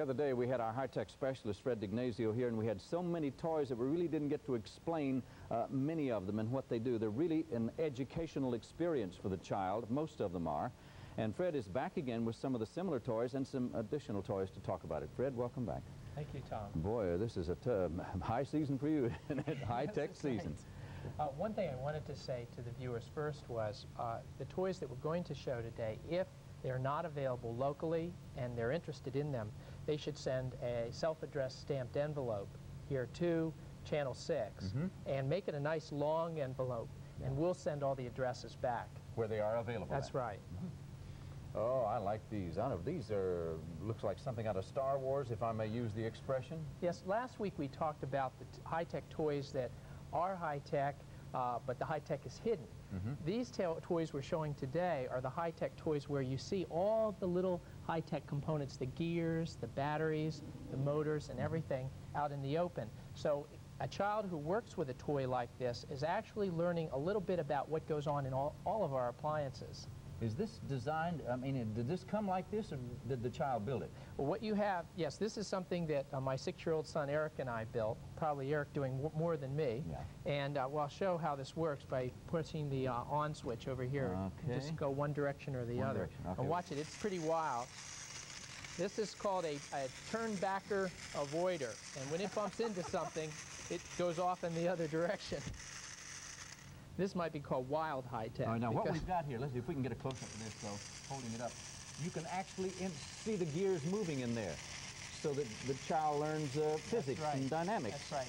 The other day we had our high-tech specialist, Fred D'Ignazio, here, and we had so many toys that we really didn't get to explain many of them and what they do. They're really an educational experience for the child. Most of them are. And Fred is back again with some of the similar toys and some additional toys to talk about it. Fred, welcome back. Thank you, Tom. Boy, this is a high season for you, isn't it? High-tech season. One thing I wanted to say to the viewers first was the toys that we're going to show today, if they're not available locally and they're interested in them, they should send a self-addressed stamped envelope here to Channel 6 and make it a nice long envelope, and we'll send all the addresses back. Where they are available. That's right. Oh, I like these. I don't know, these are, looks like something out of Star Wars, if I may use the expression. Yes, last week we talked about the high-tech toys that are high-tech, but the high-tech is hidden. These toys we're showing today are the high-tech toys where you see all the little high-tech components, the gears, the batteries, the motors, and everything out in the open. So a child who works with a toy like this is actually learning a little bit about what goes on in all of our appliances. Is this designed, I mean, did this come like this, or did the child build it? Well, what you have, yes, this is something that my 6-year-old son Eric and I built, probably Eric doing more than me. Yeah. And well, I'll show how this works by pushing the on switch over here. Okay. Just go one direction or the other. Okay. And watch it, it's pretty wild. This is called a turn-backer avoider. And when it bumps into something, it goes off in the other direction. This might be called wild high-tech. All right, now what we've got here, let's see if we can get a close-up of this, though, holding it up. You can actually see the gears moving in there, so that the child learns physics and dynamics. That's right.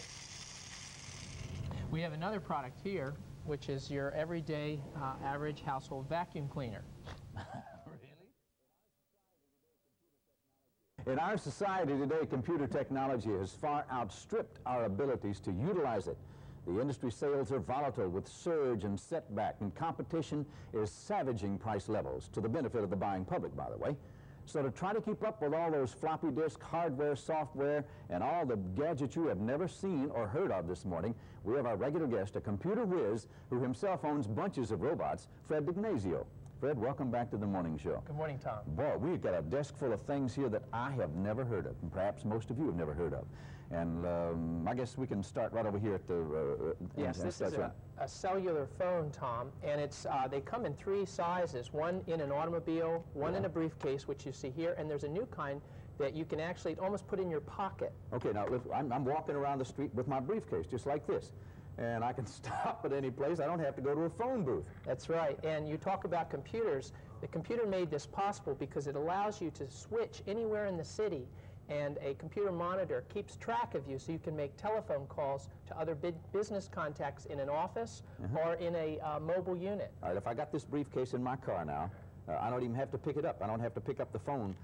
We have another product here, which is your everyday average household vacuum cleaner. In our society today, computer technology has far outstripped our abilities to utilize it. The industry sales are volatile with surge and setback, and competition is savaging price levels, to the benefit of the buying public, by the way. So to try to keep up with all those floppy disk hardware, software, and all the gadgets you have never seen or heard of this morning, we have our regular guest, a computer whiz who himself owns bunches of robots, Fred D'Ignazio. Fred, welcome back to the morning show. Good morning, Tom. Boy, we've got a desk full of things here that I have never heard of, and perhaps most of you have never heard of. And I guess we can start right over here at the... yes, this is a cellular phone, Tom, and it's they come in 3 sizes, one in an automobile, one in a briefcase, which you see here, and there's a new kind that you can actually almost put in your pocket. Okay, now I'm walking around the street with my briefcase, just like this. And I can stop at any place. I don't have to go to a phone booth. That's right. And you talk about computers. The computer made this possible because it allows you to switch anywhere in the city, and a computer monitor keeps track of you, so you can make telephone calls to other business contacts in an office or in a mobile unit. All right, if I got this briefcase in my car now, I don't even have to pick it up. I don't have to pick up the phone.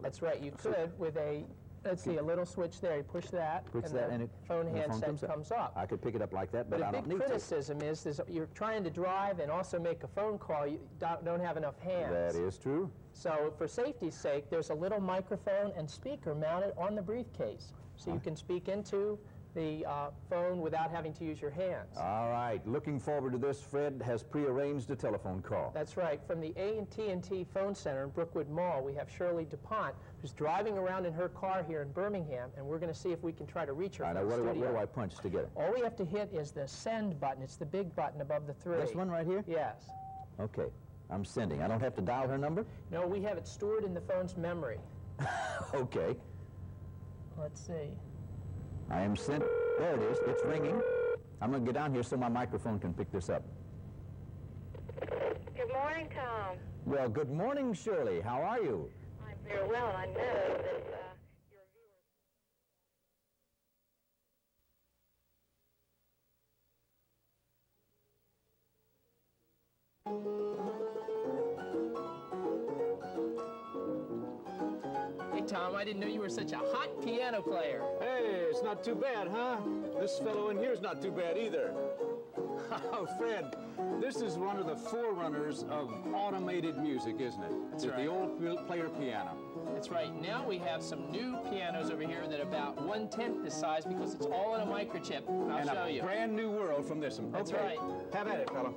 That's right. You could with a... Let's see, a little switch there. You push that, and the phone handset comes up. I could pick it up like that, but I don't need to. The big criticism is you're trying to drive and also make a phone call. You don't have enough hands. That is true. So for safety's sake, there's a little microphone and speaker mounted on the briefcase. So you can speak into the phone without having to use your hands. All right. Looking forward to this. Fred has prearranged a telephone call. That's right. From the AT&T Phone Center in Brookwood Mall, we have Shirley DuPont, who's driving around in her car here in Birmingham, and we're going to see if we can try to reach her from the studio. What do I punch to get it? All we have to hit is the send button. It's the big button above the 3. This one right here? Yes. Okay. I'm sending. I don't have to dial her number? No, we have it stored in the phone's memory. Okay. Let's see. I am sent. There it is. It's ringing. I'm going to get down here so my microphone can pick this up. Good morning, Tom. Well, good morning, Shirley. How are you? I'm very well. I know that your Hey, Tom, I didn't know you were such a hot piano player. Hey, it's not too bad, huh? This fellow in here's not too bad either. Oh, Fred, this is one of the forerunners of automated music, isn't it? That's right. The old player piano. That's right. Now we have some new pianos over here that are about 1/10 the size because it's all in a microchip. I'll show you. And a brand new world from this one. That's okay. right. Have at it, fellow.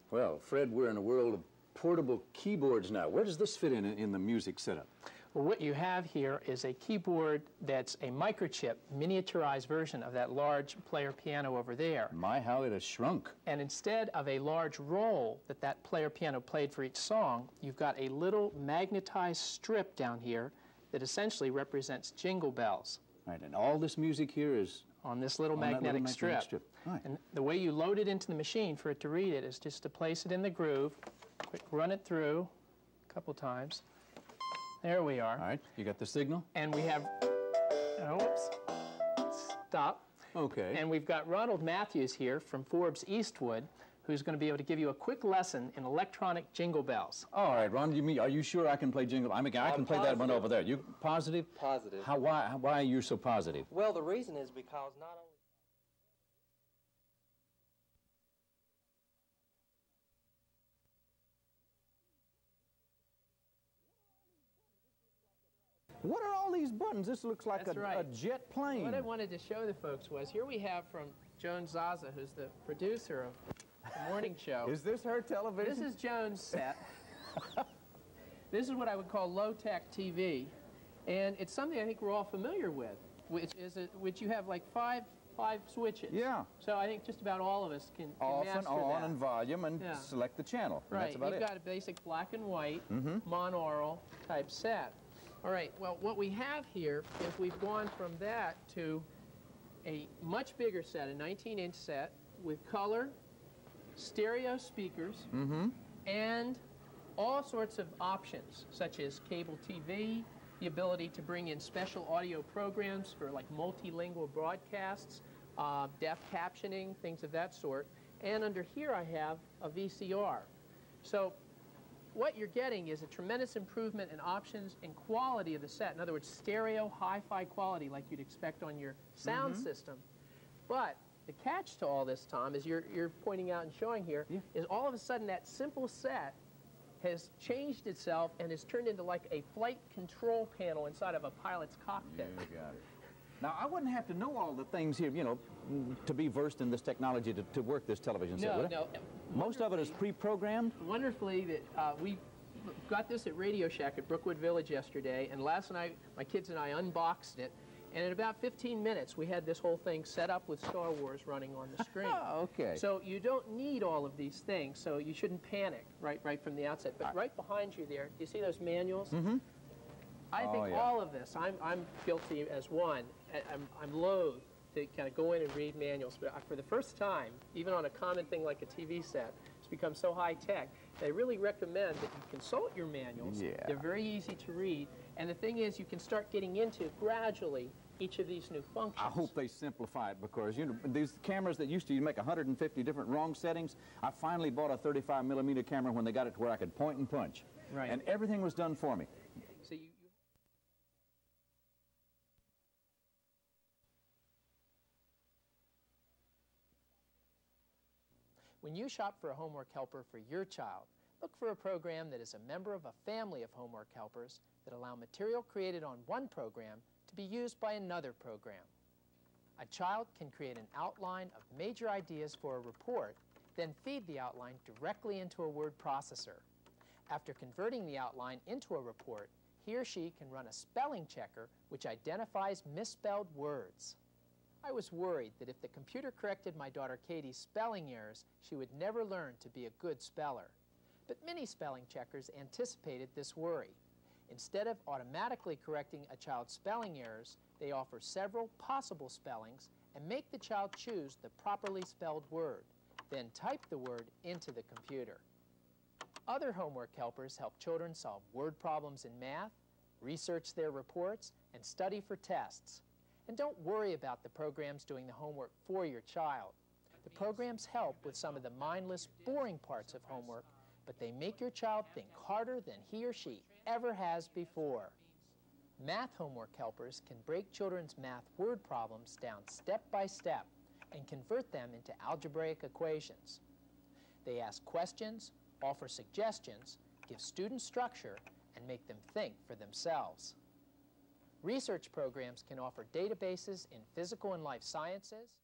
Well, Fred, we're in a world of portable keyboards now. Where does this fit in the music setup? Well, what you have here is a keyboard that's a microchip, miniaturized version of that large player piano over there. My, how it has shrunk. And instead of a large roll that player piano played for each song, you've got a little magnetized strip down here that essentially represents jingle bells. Right, and all this music here is on this little magnetic strip. Right. And the way you load it into the machine for it to read it is just to place it in the groove, quick run it through a couple times. There we are. All right, you got the signal? And we have, oh, whoops, stop. Okay. And we've got Ronald Matthews here from Forbes Eastwood, who's going to be able to give you a quick lesson in electronic jingle bells. All right, Ron, are you sure I can play jingle? I can play that one over there. You positive? Positive. Why are you so positive? Well, the reason is because not only... What are all these buttons? This looks like That's a right. jet plane. What I wanted to show the folks was, here we have from Joan Zaza, who's the producer of the morning show. Is this her television? This is Joan's set. This is what I would call low-tech TV, and it's something I think we're all familiar with, which you have like five switches. Yeah. So I think just about all of us can Off master and on that. and volume and Yeah. select the channel. And Right. That's about You've it. got a basic black and white monaural type set. All right. Well, what we have here is we've gone from that to a much bigger set, a 19-inch set with color, stereo speakers, and all sorts of options, such as cable TV, the ability to bring in special audio programs for like multilingual broadcasts, deaf captioning, things of that sort. And under here I have a VCR. So what you're getting is a tremendous improvement in options and quality of the set. In other words, stereo, hi-fi quality like you'd expect on your sound system. But the catch to all this, Tom, as you're pointing out and showing here, is all of a sudden that simple set has changed itself and has turned into like a flight control panel inside of a pilot's cockpit. You got it. Now, I wouldn't have to know all the things here, you know, to be versed in this technology to work this television set, would I? No. Most of it is pre-programmed? Wonderfully, that we got this at Radio Shack at Brookwood Village yesterday, and last night my kids and I unboxed it, and in about 15 minutes we had this whole thing set up with Star Wars running on the screen. Okay. So you don't need all of these things, so you shouldn't panic right from the outset. But right behind you there, do you see those manuals? I think all of this, I'm guilty as one. I'm loath to kind of go in and read manuals, but for the first time, even on a common thing like a TV set, it's become so high-tech, they really recommend that you consult your manuals. Yeah. They're very easy to read, and the thing is, you can start getting into, gradually, each of these new functions. I hope they simplify it, because, you know, these cameras that used to make 150 different wrong settings, I finally bought a 35mm camera when they got it to where I could point and punch. Right. And everything was done for me. So when you shop for a homework helper for your child, look for a program that is a member of a family of homework helpers that allow material created on one program to be used by another program. A child can create an outline of major ideas for a report, then feed the outline directly into a word processor. After converting the outline into a report, he or she can run a spelling checker which identifies misspelled words. I was worried that if the computer corrected my daughter Katie's spelling errors, she would never learn to be a good speller. But many spelling checkers anticipated this worry. Instead of automatically correcting a child's spelling errors, they offer several possible spellings and make the child choose the properly spelled word, then type the word into the computer. Other homework helpers help children solve word problems in math, research their reports, and study for tests. And don't worry about the programs doing the homework for your child. The programs help with some of the mindless, boring parts of homework, but they make your child think harder than he or she ever has before. Math homework helpers can break children's math word problems down step by step and convert them into algebraic equations. They ask questions, offer suggestions, give students structure, and make them think for themselves. Research programs can offer databases in physical and life sciences,